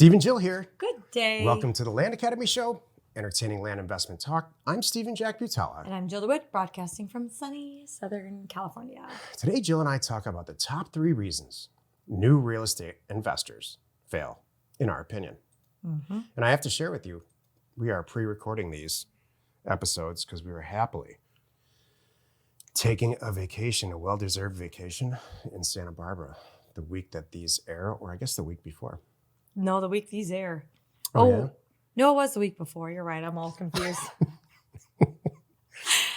Steve and Jill here. Good day. Welcome to the Land Academy Show, entertaining land investment talk. I'm Stephen Jack Butala. And I'm Jill DeWitt, broadcasting from sunny Southern California. Today, Jill and I talk about the top 3 reasons new real estate investors fail, in our opinion. Mm-hmm. And I have to share with you, we are pre-recording these episodes because we were happily taking a vacation, a well-deserved vacation in Santa Barbara the week that these air, or I guess the week before. No, the week these air. Oh yeah? No, it was the week before. You're right. I'm all confused.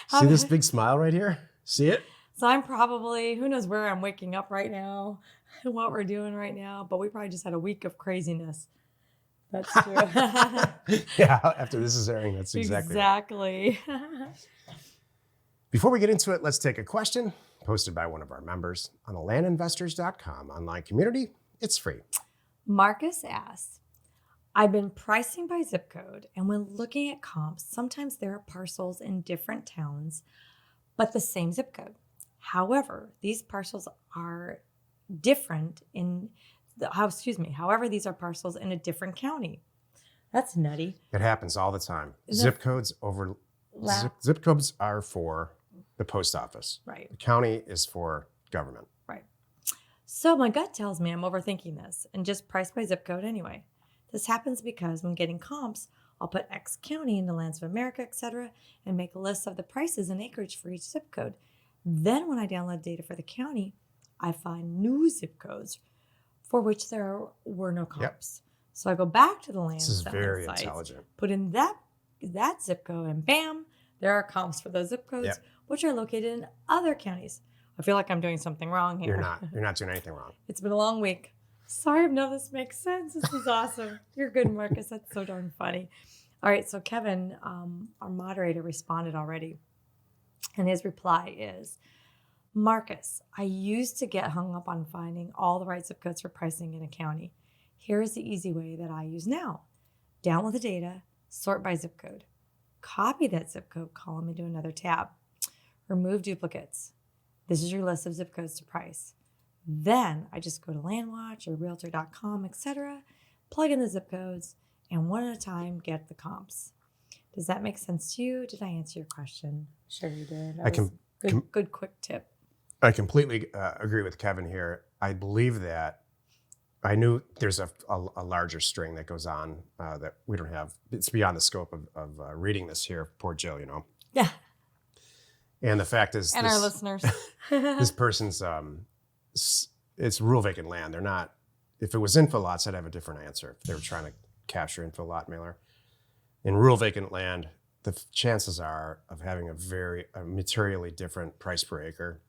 See this big smile right here? See it? So I'm probably, who knows where I'm waking up right now and what we're doing right now, but we probably just had a week of craziness. That's true. Yeah, after this is airing, that's exactly. Right. Before we get into it, let's take a question posted by one of our members on the landinvestors.com online community. It's free. Marcus asks, I've been pricing by zip code, and when looking at comps, sometimes there are parcels in different towns, but the same zip code. However, these parcels are different however, these are parcels in a different county. That's nutty. It happens all the time. Zip codes are for the post office. Right. The county is for government. Right. So my gut tells me I'm overthinking this and just price by zip code anyway. This happens because when getting comps, I'll put X county in the Lands of America, etc., and make a list of the prices and acreage for each zip code. Then when I download data for the county, I find new zip codes for which there were no comps. Yep. So I go back to the land This is very sites, intelligent. put in that zip code, and bam, there are comps for those zip codes, which are located in other counties. I feel like I'm doing something wrong here. You're not doing anything wrong. It's been a long week. Sorry if none of this makes sense. This is awesome. You're good, Marcus. That's so darn funny. All right, so Kevin, our moderator, responded already. And his reply is, Marcus, I used to get hung up on finding all the right zip codes for pricing in a county. Here is the easy way that I use now. Download the data, sort by zip code. Copy that zip code column into another tab. Remove duplicates. This is your list of zip codes to price. Then I just go to LandWatch or Realtor.com, etc., plug in the zip codes, and one at a time get the comps. Does that make sense to you? Did I answer your question? Sure you did. Good quick tip. I completely agree with Kevin here. I believe that I knew there's a larger string that goes on that we don't have. It's beyond the scope of reading this here. Poor Jill, you know. Yeah. And the fact is, our listeners, this person's, it's rural vacant land. They're not, if it was info lots, I'd have a different answer. If they were trying to capture info lot mailer. In rural vacant land, the chances are of having a materially different price per acre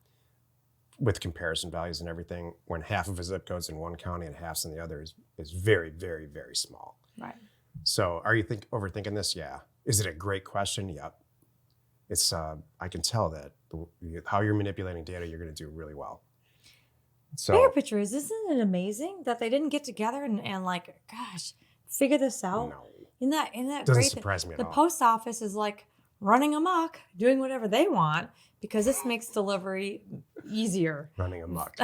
with comparison values and everything, when half of a zip code's in one county and half's in the other is very, very, very small. Right. So are you overthinking this? Yeah. Is it a great question? Yep. It's, I can tell that how you're manipulating data, you're going to do really well. So, bigger picture is, isn't it amazing that they didn't get together and like, gosh, figure this out? No. Isn't that Doesn't great? surprise me at the all. Post office is like running amok, doing whatever they want because this makes delivery easier. Running amok.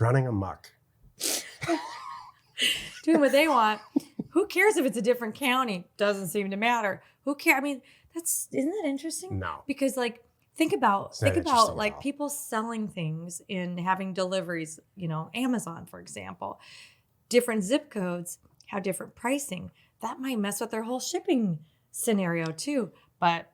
Running amok. Doing what they want. Who cares if it's a different county? Doesn't seem to matter. Who cares? I mean, isn't that interesting? No. Because like, think about like people selling things and having deliveries, Amazon, for example, different zip codes have different pricing. That might mess with their whole shipping scenario too, but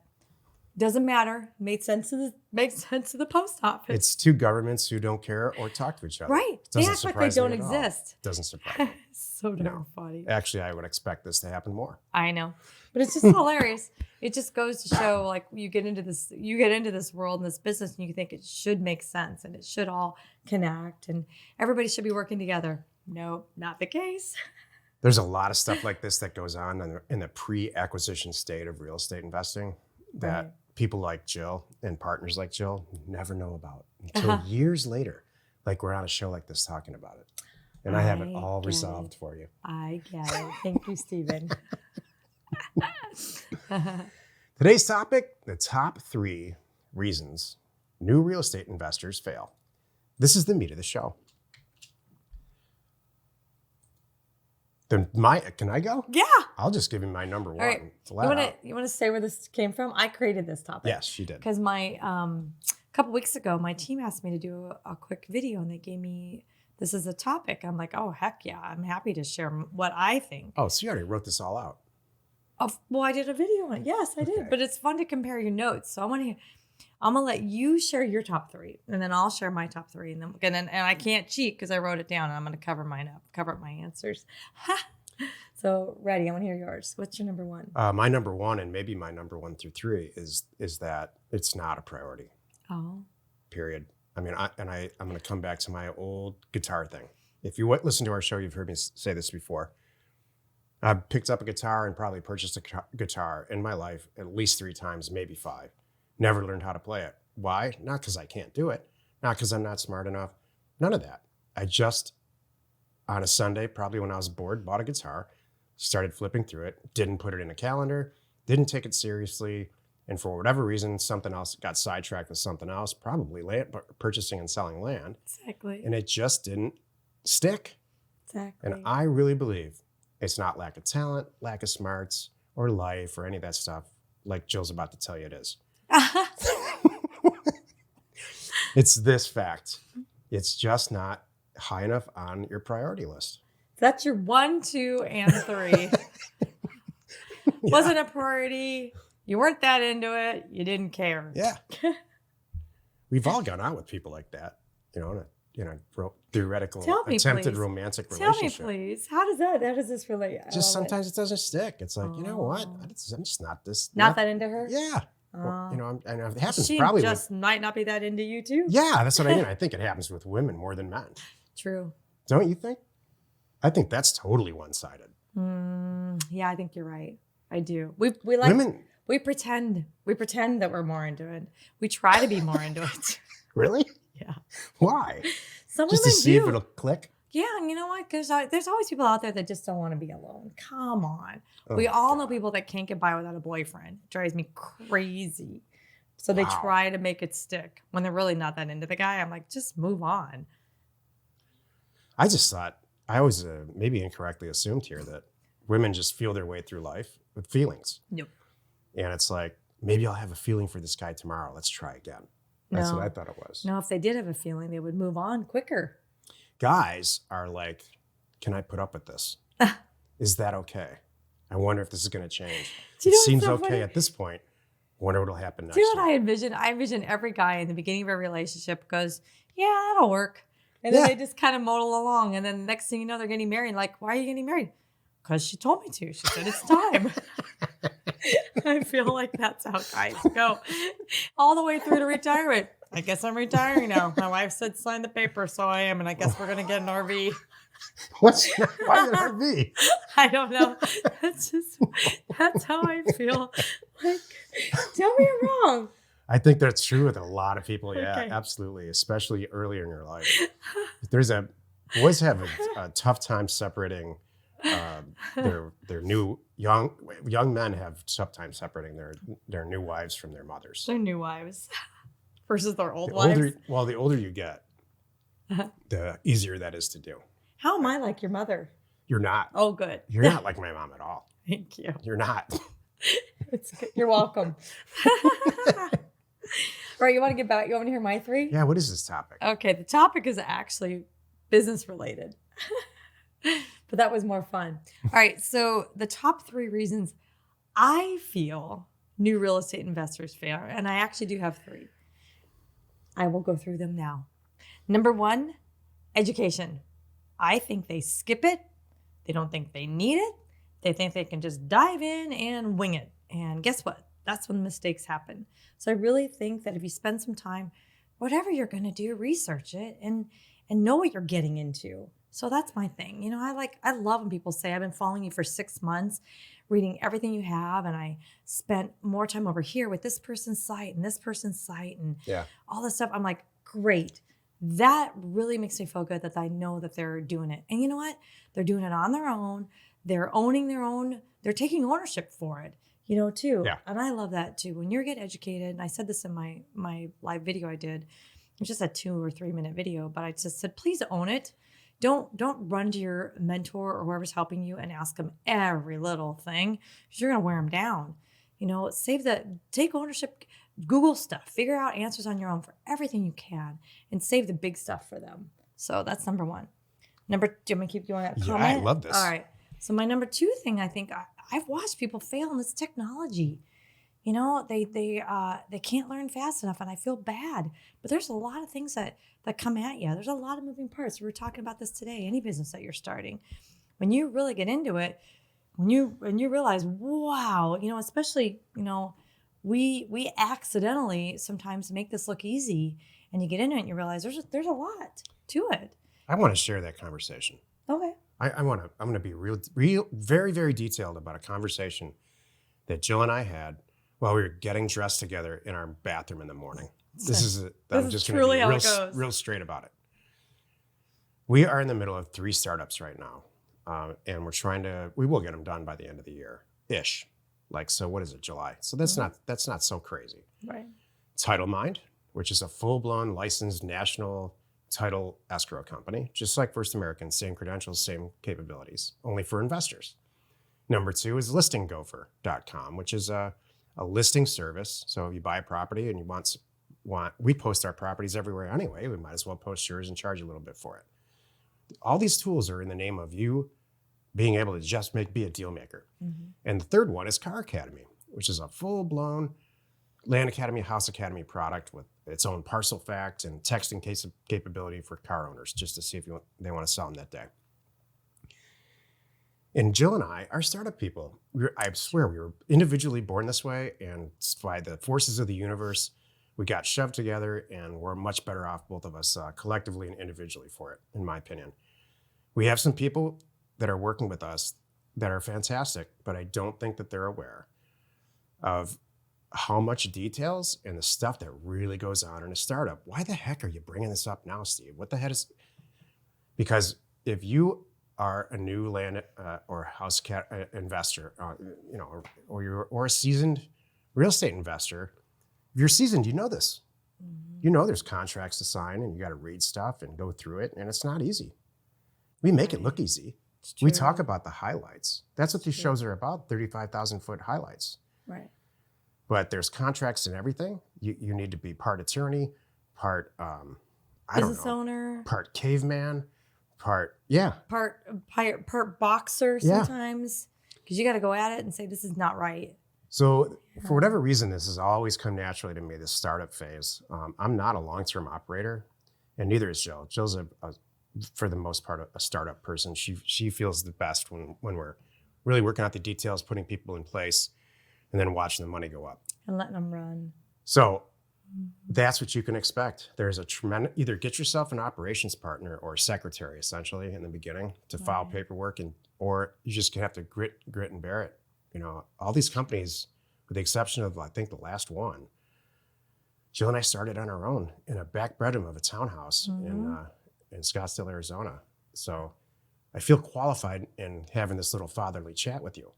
doesn't matter. Makes sense to the post office. It's two governments who don't care or talk to each other. Right. They act like they don't exist. Doesn't surprise me. So darn funny. Actually, I would expect this to happen more. I know, but it's just hilarious. It just goes to show, like, you get into this world and this business, and you think it should make sense and it should all connect and everybody should be working together. Nope, not the case. There's a lot of stuff like this that goes on in the pre-acquisition state of real estate investing that people like Jill and partners like Jill never know about until years later. Like, we're on a show like this talking about it. And I have it all resolved for you. I get it. Thank you, Stephen. Today's topic, the top 3 reasons new real estate investors fail. This is the meat of the show. Then can I go? Yeah. I'll just give you my number one. All right. You want to say where this came from? I created this topic. Yes, she did. Because my a couple weeks ago, my team asked me to do a quick video, and they gave me this is a topic. I'm like, oh heck yeah, I'm happy to share what I think. Oh, so you already wrote this all out. Well, I did a video on it. Yes, I did. Okay. But it's fun to compare your notes. So I'm gonna let you share your top three, and then I'll share my top three, and then I can't cheat because I wrote it down, and I'm gonna cover mine up, cover up my answers. So ready? I want to hear yours. What's your number one? My number one, and maybe my number 1 through 3, is that it's not a priority. Oh. Period. I mean, I'm going to come back to my old guitar thing. If you listen to our show, you've heard me say this before. I've picked up a guitar and probably purchased a guitar in my life at least 3 times, maybe 5. Never learned how to play it. Why? Not because I can't do it. Not because I'm not smart enough. None of that. I just, on a Sunday, probably when I was bored, bought a guitar, started flipping through it, didn't put it in a calendar, didn't take it seriously, and for whatever reason, something else got sidetracked with something else, probably purchasing and selling land. Exactly. And it just didn't stick. Exactly. And I really believe it's not lack of talent, lack of smarts, or life, or any of that stuff, like Jill's about to tell you it is. It's this fact. It's just not high enough on your priority list. That's your 1, 2, and 3. Wasn't a priority. You weren't that into it. You didn't care. Yeah. We've all gone out with people like that, in a theoretical attempted please. romantic Tell relationship. me, please. How does this relate? Just sometimes it doesn't stick. It's like, you know what? Oh. I'm just not this. Not that into her? Yeah. Oh. Well, and it happens She probably just might not be that into you too. Yeah, that's what I mean. I think it happens with women more than men. True. Don't you think? I think that's totally one-sided. Yeah, I think you're right. I do. We like women. We pretend that we're more into it. We try to be more into it. Really? Yeah. Why? Some Just to women see do. if it'll click? Yeah, and you know what? Because there's always people out there that just don't want to be alone. Come on. Oh We my all God. know people that can't get by without a boyfriend. It drives me crazy. So they Wow. try to make it stick when they're really not that into the guy. I'm like, just move on. I just thought, I always maybe incorrectly assumed here that women just feel their way through life with feelings. Nope. And it's like, maybe I'll have a feeling for this guy tomorrow. Let's try again. That's No. what I thought it was. No, if they did have a feeling, they would move on quicker. Guys are like, can I put up with this? Is that okay? I wonder if this is going to change. Do It you know what's seems so okay funny? at this point. Wonder what'll happen next. Do you know what year. I envision? I envision every guy in the beginning of a relationship goes, yeah, that'll work. And then Yeah. they just kind of modal along. And then the next thing you know, they're getting married. Like, why are you getting married? Because she told me to. She said it's time. I feel like that's how guys go. All the way through to retirement. I guess I'm retiring now. My wife said sign the paper, so I am. And I guess we're going to get an RV. Why an RV? I don't know. That's how I feel. Like, tell me I'm wrong. I think that's true with a lot of people. Yeah, Okay. absolutely. Especially earlier in your life. Boys have a tough time separating their new young men have tough time separating their new wives from their mothers. Their new wives versus their old The wives. older you get, the easier that is to do. How am I like your mother? You're not. Oh, good. You're not like my mom at all. Thank you. You're not. It's good. You're welcome. All right, you want to get back? You want to hear my 3? Yeah. What is this topic? Okay, the topic is actually business related, but that was more fun. All right, so the top 3 reasons I feel new real estate investors fail, and I actually do have 3. I will go through them now. Number 1, education. I think they skip it. They don't think they need it. They think they can just dive in and wing it. And guess what? That's when mistakes happen. So I really think that if you spend some time, whatever you're going to do, research it and know what you're getting into. So that's my thing. You know, I love when people say, I've been following you for 6 months, reading everything you have. And I spent more time over here with this person's site and this person's site and all this stuff. I'm like, great. That really makes me feel good that I know that they're doing it. And you know what? They're doing it on their own. They're owning their own. They're taking ownership for it, too. Yeah. And I love that too. When you get educated, and I said this in my live video I did, it was just a 2 or 3 minute video, but I just said, please own it. Don't run to your mentor or whoever's helping you and ask them every little thing, because you're going to wear them down. Take ownership, Google stuff, figure out answers on your own for everything you can, and save the big stuff for them. So that's number one. Do you want me to keep going that comment? I love this. All right. So my number two thing, I think I've watched people fail in this technology. They can't learn fast enough, and I feel bad. But there's a lot of things that come at you. There's a lot of moving parts. We were talking about this today. Any business that you're starting, when you really get into it, when you realize, wow, especially we accidentally sometimes make this look easy, and you get into it and you realize there's a lot to it. I want to share that conversation. Okay. I'm going to be real, very, very detailed about a conversation that Jill and I had while we were getting dressed together in our bathroom in the morning. I'm just going to be real straight about it. We are in the middle of 3 startups right now. And we will get them done by the end of the year-ish. So what is it, July? So that's not so crazy. Right. Title Mind, which is a full-blown licensed national title escrow company, just like First American, same credentials, same capabilities, only for investors. Number 2 is listinggopher.com, which is a listing service. So if you buy a property and you we post our properties everywhere anyway, we might as well post yours and charge a little bit for it. All these tools are in the name of you being able to just be a deal maker. Mm-hmm. And the third one is Car Academy, which is a full-blown Land Academy, House Academy product with its own parcel fact and texting capability for car owners, just to see if they want to sell them that day. And Jill and I are startup people. I swear we were individually born this way, and by the forces of the universe, we got shoved together, and we're much better off, both of us, collectively and individually for it, in my opinion. We have some people that are working with us that are fantastic, but I don't think that they're aware of how much details and the stuff that really goes on in a startup. Why the heck are you bringing this up now, Steve? What the heck is... Because if you are a new land or house investor, or a seasoned real estate investor, if you're seasoned, you know this. Mm-hmm. You know there's contracts to sign, and you got to read stuff and go through it, and it's not easy. We make it look easy. We talk about the highlights. That's what these shows are about, 35,000-foot highlights. Right. But there's contracts and everything. You need to be part attorney, part, business owner, part caveman, part boxer sometimes, because you got to go at it and say, this is not right. So for whatever reason, this has always come naturally to me, this startup phase. I'm not a long-term operator, and neither is Jill. Jill's for the most part, a startup person. She feels the best when we're really working out the details, putting people in place, and then watching the money go up. And letting them run. So that's what you can expect. There's a tremendous, either get yourself an operations partner or a secretary, essentially, in the beginning to file paperwork, or you just have to grit and bear it. All these companies, with the exception of, I think, the last one, Jill and I started on our own in a back bedroom of a townhouse in Scottsdale, Arizona. So I feel qualified in having this little fatherly chat with you.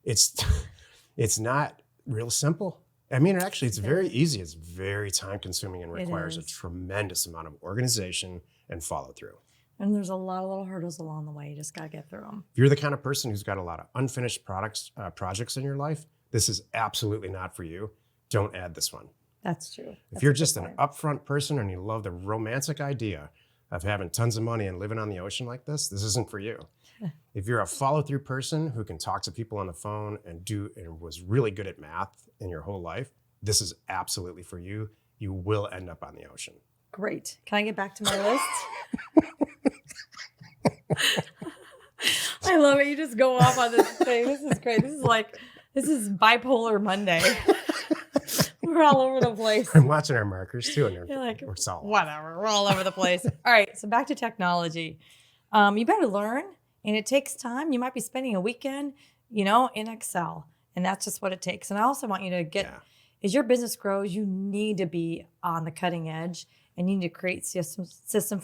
It's not real simple. I mean, actually, it's very easy. It's very time consuming and requires a tremendous amount of organization and follow through. And there's a lot of little hurdles along the way. You just got to get through them. If you're the kind of person who's got a lot of unfinished projects in your life, this is absolutely not for you. Don't add this one. That's true. If you're just an upfront person and you love the romantic idea of having tons of money and living on the ocean like this isn't for you. If you're a follow-through person who can talk to people on the phone and was really good at math in your whole life, this is absolutely for you. You will end up on the ocean. Great. Can I get back to my list? I love it. You just go off on this thing. This is great. This is bipolar Monday. We're all over the place. I'm watching our markers too, and you're like, we're solid. Whatever. We're all over the place. All right. So back to technology. You better learn, and it takes time. You might be spending a weekend, in Excel, and that's just what it takes. And I also want you to as your business grows, you need to be on the cutting edge, and you need to create systems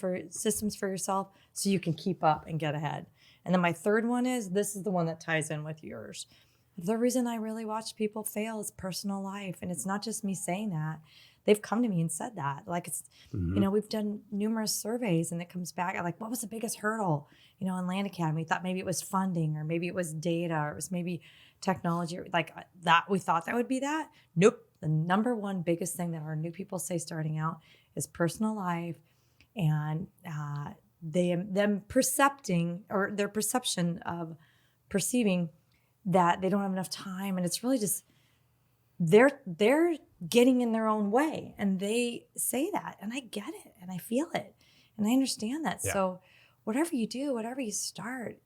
for yourself so you can keep up and get ahead. And then my third one this is the one that ties in with yours. The reason I really watch people fail is personal life. And it's not just me saying that. they've come to me and said that. Like it's, Mhm. we've done numerous surveys and it comes back like, what was the biggest hurdle, in Land Academy? We thought maybe it was funding or maybe it was data or it was maybe technology like that. We thought that would be that. Nope. The number one biggest thing that our new people say starting out is personal life and them percepting or their perception of perceiving that they don't have enough time. And it's really just, they're getting in their own way and they say that and I get it and I feel it and I understand that. Yeah. So whatever you do, whatever you start,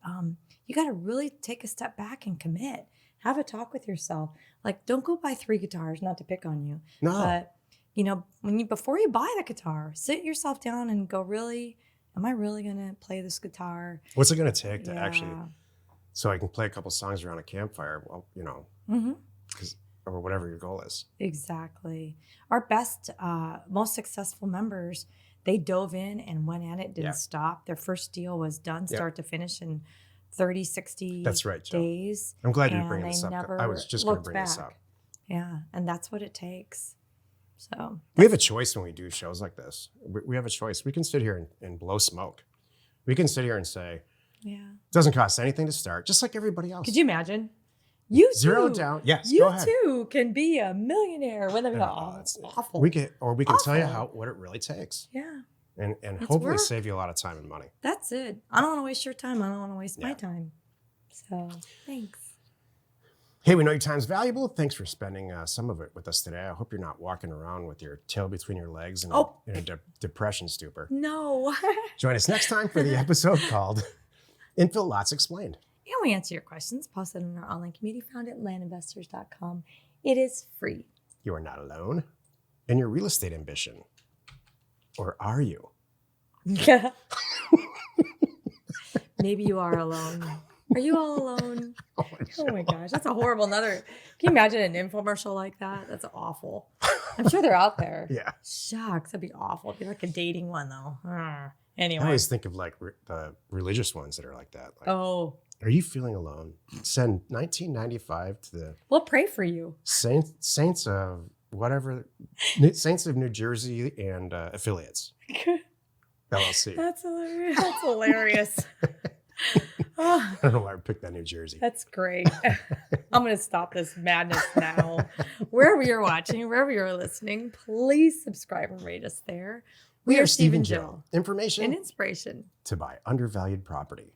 you got to really take a step back and commit. Have a talk with yourself. Like, don't go buy 3 guitars, not to pick on you. No. But, before you buy the guitar, sit yourself down and go, really, am I really going to play this guitar? What's it going to take to Yeah. actually, so I can play a couple songs around a campfire? Well, Mm-hmm. or whatever your goal is. Exactly. Our best, most successful members, they dove in and went at it, didn't Yeah. stop. Their first deal was done, Yeah. start to finish in 30, 60 That's right, Joe. days. I'm glad you're and bringing this they up. never I was just going to looked bring this back. up. Yeah. And that's what it takes. So We have a choice when we do shows like this. We have a choice. We can sit here and blow smoke. We can sit here and say, yeah. it doesn't cost anything to start, just like everybody else. Could you imagine? You Zero too, down. Yes, You go ahead. too can be a millionaire. Wouldn't that be That's awful? We can tell you Awful. what it really takes, Yeah. and It's hopefully work. save you a lot of time and money. That's it. I don't want to waste your time. I don't want to waste my Yeah. time. So thanks. Hey, we know your time's valuable. Thanks for spending some of it with us today. I hope you're not walking around with your tail between your legs in Oh. a depression stupor. No. Join us next time for the episode called Infill Lots Explained. And we answer your questions posted in our online community found at landinvestors.com. It is free. You are not alone in your real estate ambition. Or are you? Maybe you are alone. Are you all alone? Oh, Oh my gosh, that's a horrible another. Can you imagine an infomercial like that? That's awful. I'm sure they're out there. Yeah. Shucks, that'd be awful. It'd be like a dating one though. I Anyway. always think of like the religious ones that are like that. Like, Oh, are you feeling alone? Send 1995 to the we'll pray for you. Saints of whatever, Saints of New Jersey and affiliates. LLC. That's hilarious. That's hilarious. Oh, I don't know why I picked that New Jersey. that's great. I'm going to stop this madness now. Wherever you're watching, wherever you're listening, please subscribe and rate us there. We are Steve and Jill. Information And inspiration. to buy undervalued property.